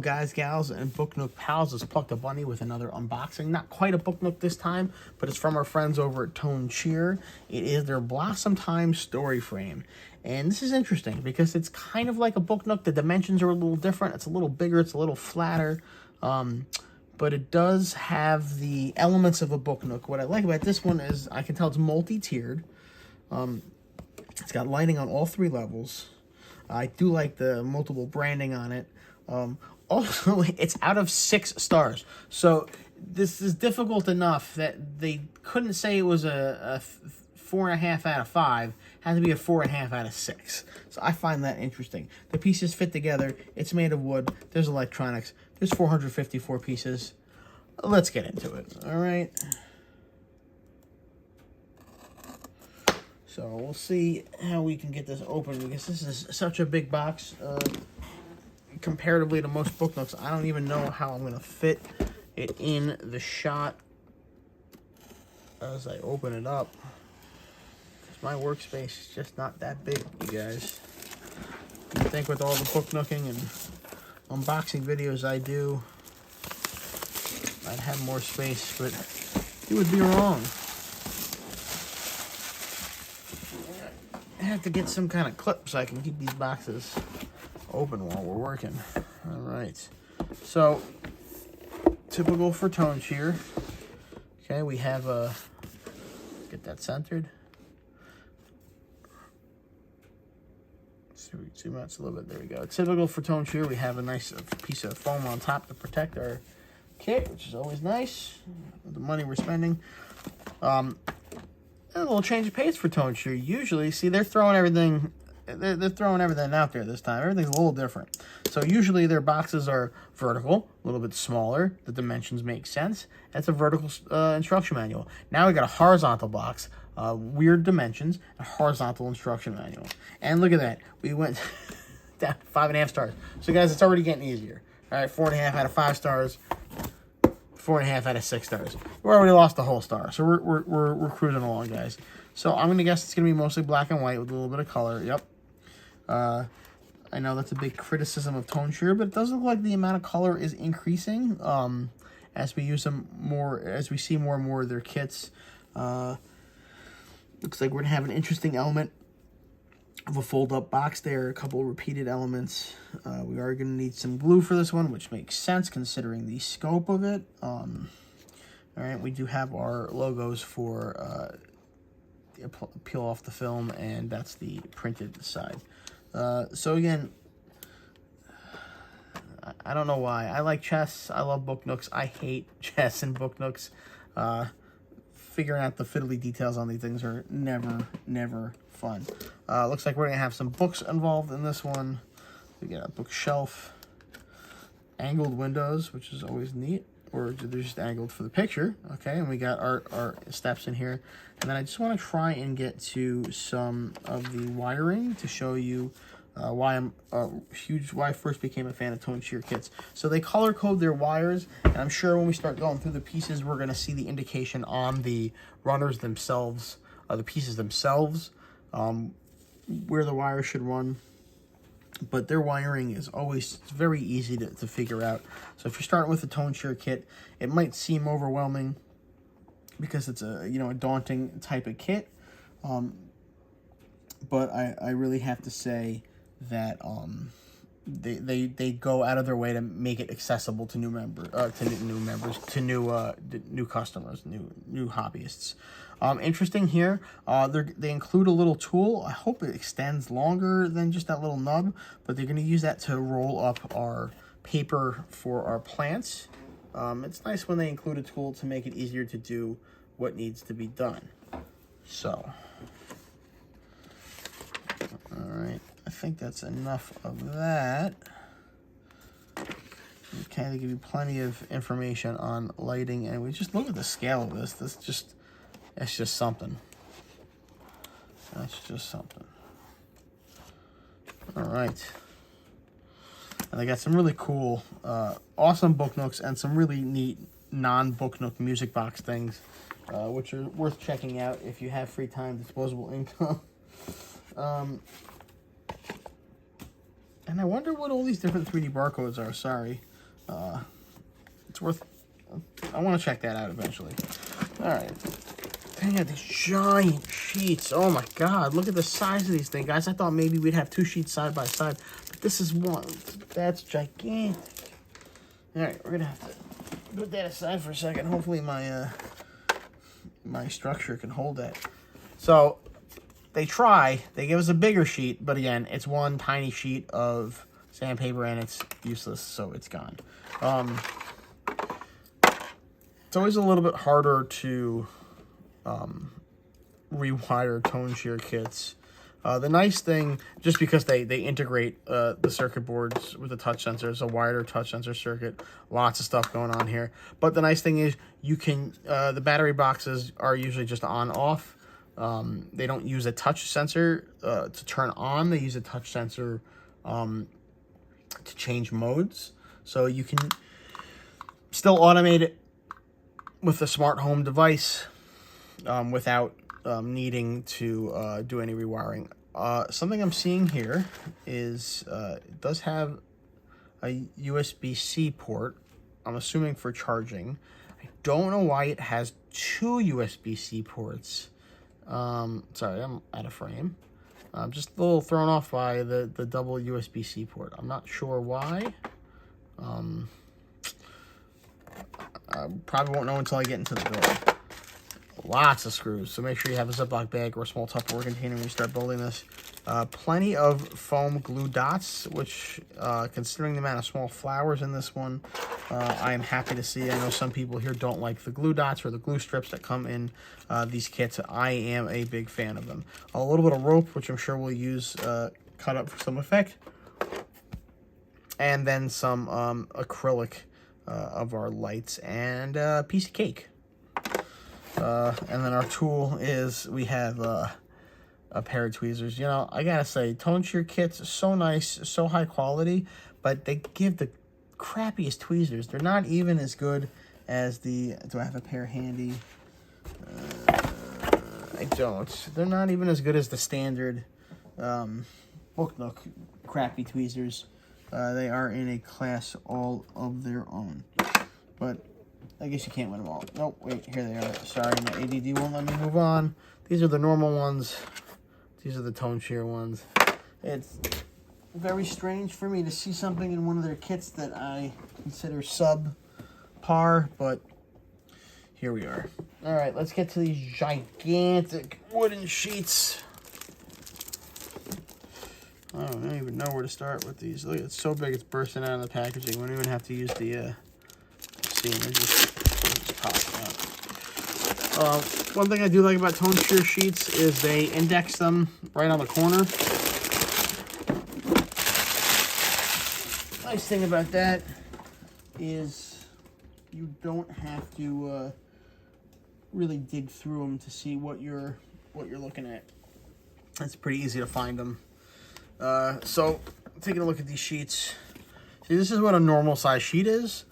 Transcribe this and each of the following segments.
Guys, gals, and Book Nook pals, has plucked a bunny with another unboxing. Not quite a Book Nook this time, but it's from our friends over at Tonecheer. It is their Blossom Time story frame. And this is interesting because it's kind of like a Book Nook. The dimensions are a little different. It's a little bigger. It's a little flatter. But it does have the elements of a Book Nook. What I like about this one is I can tell it's multi-tiered. It's got lighting on all 3 levels. I do like the multiple branding on it. Also, it's out of 6 stars. So this is difficult enough that they couldn't say it was a 4.5 out of 5. It had to be a 4.5 out of 6. So I find that interesting. The pieces fit together. It's made of wood. There's electronics. There's 454 pieces. Let's get into it. All right. So we'll see how we can get this open because this is such a big box. Comparatively to most Book Nooks, I don't even know how I'm going to fit it in the shot as I open it up. Because my workspace is just not that big, you guys. You'd think with all the book nooking and unboxing videos I do, I'd have more space, but you would be wrong. I have to get some kind of clip so I can keep these boxes open while we're working. All right, so typical for Tonecheer. Okay, we have a get that centered. So we zoom out a little bit. There we go. Typical for Tonecheer, we have a nice piece of foam on top to protect our kit, which is always nice. The money we're spending. A little change of pace for Tonecheer. Usually, see, they're throwing everything. They're throwing everything out there this time. Everything's a little different. So usually their boxes are vertical, a little bit smaller. The dimensions make sense. That's a vertical instruction manual. Now we got a horizontal box, weird dimensions, a horizontal instruction manual. And look at that. We went down 5.5 stars. So guys, it's already getting easier. All right, 4.5 out of 5 stars. 4.5 out of 6 stars. We already lost the whole star, so we're cruising along, guys. So I'm gonna guess it's gonna be mostly black and white with a little bit of color. Yep. I know that's a big criticism of Tonecheer, but it does look like the amount of color is increasing as we use them more, as we see more and more of their kits. Looks like we're gonna have an interesting element of a fold-up box there, a couple of repeated elements. We are gonna need some glue for this one, which makes sense considering the scope of it. All right, we do have our logos for peel off the film, and that's the printed side. So again, I don't know why. I like chess. I love book nooks. I hate chess and book nooks. Figuring out the fiddly details on these things are never fun. Looks like we're going to have some books involved in this one. We got a bookshelf, angled windows, which is always neat. Or they're just angled for the picture. Okay, and we got our steps in here. And then I just want to try and get to some of the wiring to show you why I first became a fan of Tonecheer kits. So they color code their wires, and I'm sure when we start going through the pieces, we're going to see the indication on the runners themselves, the pieces themselves, where the wire should run. But their wiring is always very easy to figure out. So if you're starting with a Tonecheer kit, it might seem overwhelming because it's a daunting type of kit. But I really have to say that they go out of their way to make it accessible to new customers, new hobbyists. Interesting here, they include a little tool. I hope it extends longer than just that little nub, but they're going to use that to roll up our paper for our plants. It's nice when they include a tool to make it easier to do what needs to be done. So, all right, I think that's enough of that. Okay, they give you plenty of information on lighting, and we just look at the scale of this. That's just something. That's just something. All right. And they got some really cool, awesome book nooks and some really neat non-book nook music box things, which are worth checking out if you have free time, disposable income. And I wonder what all these different 3D barcodes are. Sorry. It's worth... I want to check that out eventually. All right. Dang it, these giant sheets. Oh my God, look at the size of these things. Guys, I thought maybe we'd have 2 sheets side by side. But this is one. That's gigantic. All right, we're going to have to put that aside for a second. Hopefully my my structure can hold that. So they give us a bigger sheet, but again, it's one tiny sheet of sandpaper and it's useless, so it's gone. It's always a little bit harder to rewire Tonecheer kits. The nice thing, just because they integrate the circuit boards with the touch sensors, a wider touch sensor circuit, lots of stuff going on here. But the nice thing is you can, the battery boxes are usually just on off. They don't use a touch sensor to turn on. They use a touch sensor to change modes. So you can still automate it with a smart home device without needing to do any rewiring. Something I'm seeing here is it does have a USB-C port. I'm assuming for charging. I don't know why it has 2 USB-C ports. Sorry, I'm out of frame. I'm just a little thrown off by the double USB-C port. I'm not sure why. I probably won't know until I get into the build. Lots of screws, so make sure you have a Ziploc bag or a small Tupperware container when you start building this. Plenty of foam glue dots, which, considering the amount of small flowers in this one, I am happy to see. I know some people here don't like the glue dots or the glue strips that come in these kits. I am a big fan of them. A little bit of rope, which I'm sure we'll use cut up for some effect. And then some acrylic of our lights and a piece of cake. And then our tool is, we have a pair of tweezers. You know, I gotta say, Tonecheer kits are so nice, so high quality, but they give the crappiest tweezers. They're not even as good as the, do I have a pair handy? I don't. They're not even as good as the standard Book Nook crappy tweezers. They are in a class all of their own. But I guess you can't win them all. Nope, wait, here they are. Sorry, my ADD won't let me move on. These are the normal ones. These are the Tonecheer ones. It's very strange for me to see something in one of their kits that I consider subpar, but here we are. All right, let's get to these gigantic wooden sheets. I don't even know where to start with these. Look, it's so big, it's bursting out of the packaging. We don't even have to use the seam. They just pop out. One thing I do like about Tonecheer sheets is they index them right on the corner. Nice thing about that is you don't have to really dig through them to see what you're looking at. It's pretty easy to find them. So taking a look at these sheets, see, this is what a normal size sheet is.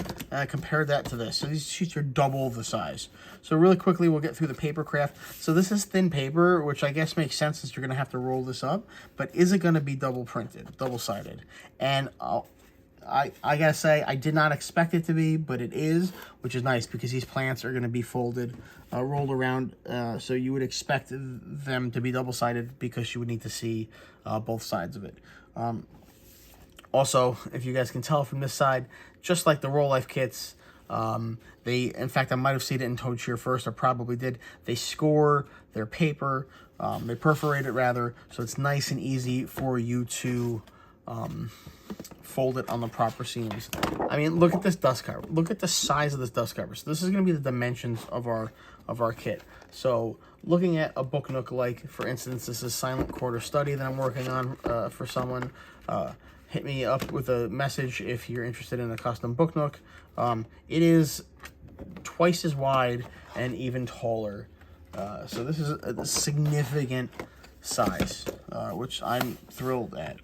Compare that to this. So these sheets are double the size. So really quickly, we'll get through the paper craft. So this is thin paper, which I guess makes sense since you're gonna have to roll this up, but is it gonna be double printed, double sided? And I gotta say, I did not expect it to be, but it is, which is nice because these plants are gonna be folded, rolled around, so you would expect them to be double sided because you would need to see both sides of it. Also, if you guys can tell from this side, just like the Roll Life kits, in fact, I might have seen it in Tonecheer first, I probably did. They score their paper, they perforate it rather, so it's nice and easy for you to fold it on the proper seams. I mean, look at this dust cover. Look at the size of this dust cover. So this is going to be the dimensions of our kit. So looking at a Book Nook, like for instance, this is Silent Quarter Study that I'm working on for someone. Hit me up with a message if you're interested in a custom Book Nook. It is twice as wide and even taller. So this is a significant size, which I'm thrilled at.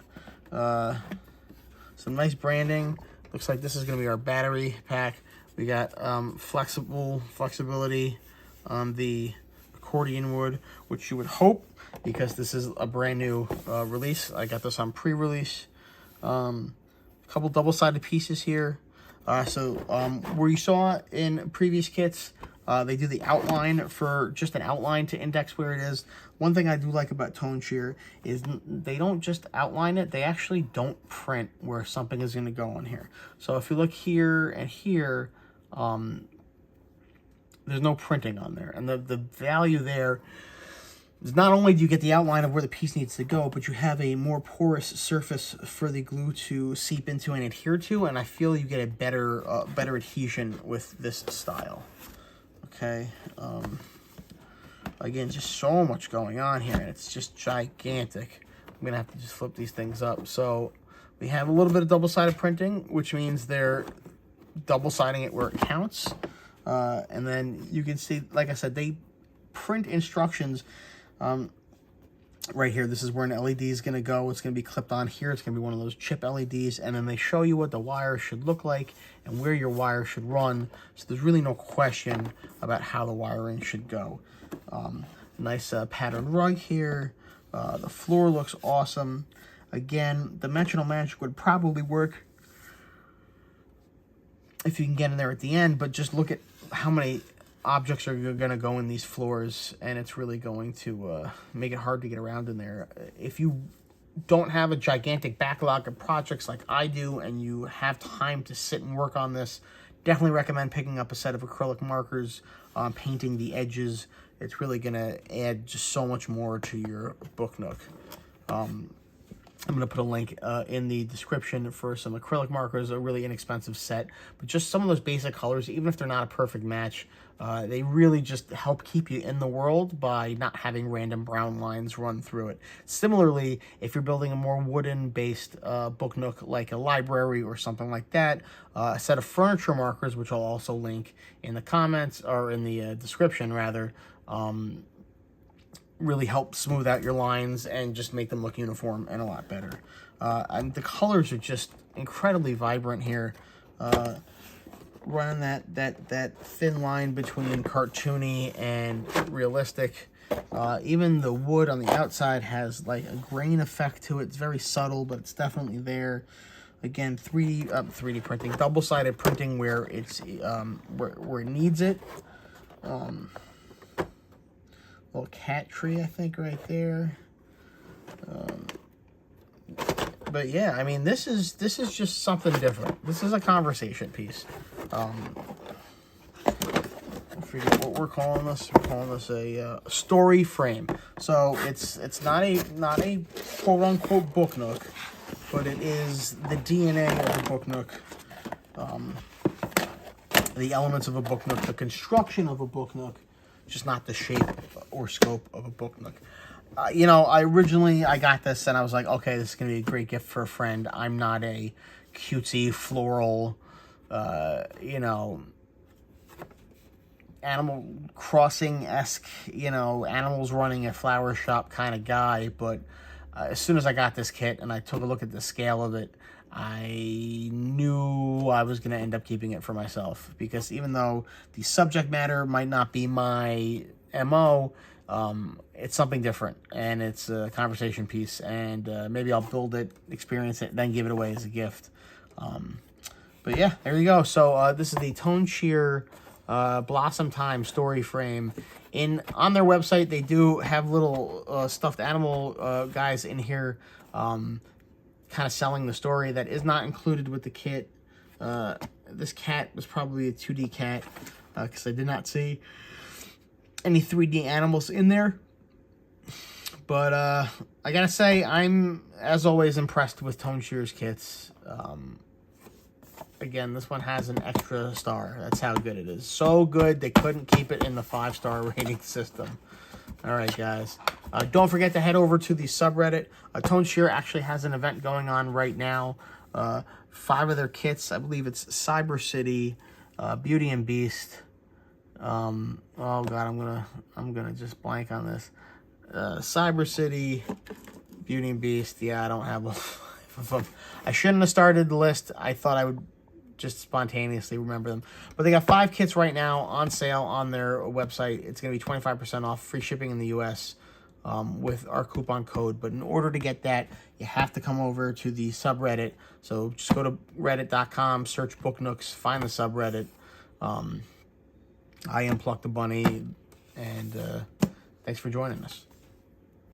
Some nice branding. Looks like this is going to be our battery pack. We got flexibility on the accordion wood, which you would hope, because this is a brand new release. I got this on pre-release. A couple double-sided pieces here. Where you saw in previous kits, they do the outline for just an outline to index where it is. One thing I do like about Tonecheer is they don't just outline it, they actually don't print where something is going to go on here. So if you look here and here, there's no printing on there. And the value there is not only do you get the outline of where the piece needs to go, but you have a more porous surface for the glue to seep into and adhere to, and I feel you get a better adhesion with this style. Okay, again, just so much going on here, and it's just gigantic. I'm gonna have to just flip these things up. So we have a little bit of double-sided printing, which means they're double-siding it where it counts. And then you can see, like I said, they print instructions right here. This is where an LED is going to go. It's going to be clipped on here. It's going to be one of those chip LEDs. And then they show you what the wire should look like and where your wire should run. So there's really no question about how the wiring should go. Nice patterned rug here. The floor looks awesome. Again, Dimensional Magic would probably work if you can get in there at the end, but just look at how many objects are going to go in these floors, and it's really going to make it hard to get around in there. If you don't have a gigantic backlog of projects like I do, and you have time to sit and work on this, definitely recommend picking up a set of acrylic markers, painting the edges. It's really going to add just so much more to your book nook. I'm going to put a link in the description for some acrylic markers, a really inexpensive set. But just some of those basic colors, even if they're not a perfect match, they really just help keep you in the world by not having random brown lines run through it. Similarly, if you're building a more wooden-based book nook like a library or something like that, a set of furniture markers, which I'll also link in the comments, or in the description, rather, really help smooth out your lines and just make them look uniform and a lot better. And the colors are just incredibly vibrant here. Running that thin line between cartoony and realistic. Even the wood on the outside has like a grain effect to it. It's very subtle, but it's definitely there. Again, 3D printing, double-sided printing where it's where it needs it. Little cat tree, I think, right there. But yeah, I mean, this is just something different. This is a conversation piece. I forget what we're calling this. We're calling this a story frame. So it's not a quote unquote book nook, but it is the DNA of a book nook. The elements of a book nook, the construction of a book nook, just not the shape or scope of a book nook. You know, I got this and I was like, okay, this is going to be a great gift for a friend. I'm not a cutesy, floral, you know, Animal Crossing-esque, you know, animals running a flower shop kind of guy. But as soon as I got this kit and I took a look at the scale of it, I knew I was going to end up keeping it for myself, because even though the subject matter might not be my MO, it's something different, and it's a conversation piece, and maybe I'll build it, experience it, then give it away as a gift. But yeah, there you go. So this is the Tonecheer Blossom Time story frame. On their website, they do have little stuffed animal guys in here, kind of selling the story that is not included with the kit. This cat was probably a 2D cat, because I did not see any 3D animals in there. But I gotta say, I'm, as always, impressed with Tonecheer's kits. Again, this one has an extra star. That's how good it is. So good, they couldn't keep it in the 5-star rating system. All right, guys. Don't forget to head over to the subreddit. Tonecheer actually has an event going on right now. 5 of their kits. I believe it's Cyber City, Beauty and Beast. Oh God, I'm gonna just blank on this. Cyber City, Beauty and Beast. Yeah, I don't have a 5 of them. I shouldn't have started the list. I thought I would just spontaneously remember them. But they got 5 kits right now on sale on their website. It's going to be 25% off, free shipping in the US. with our coupon code. But in order to get that, you have to come over to the subreddit. So just go to reddit.com, search Book Nooks, find the subreddit. I am Pluck the Bunny, and thanks for joining us.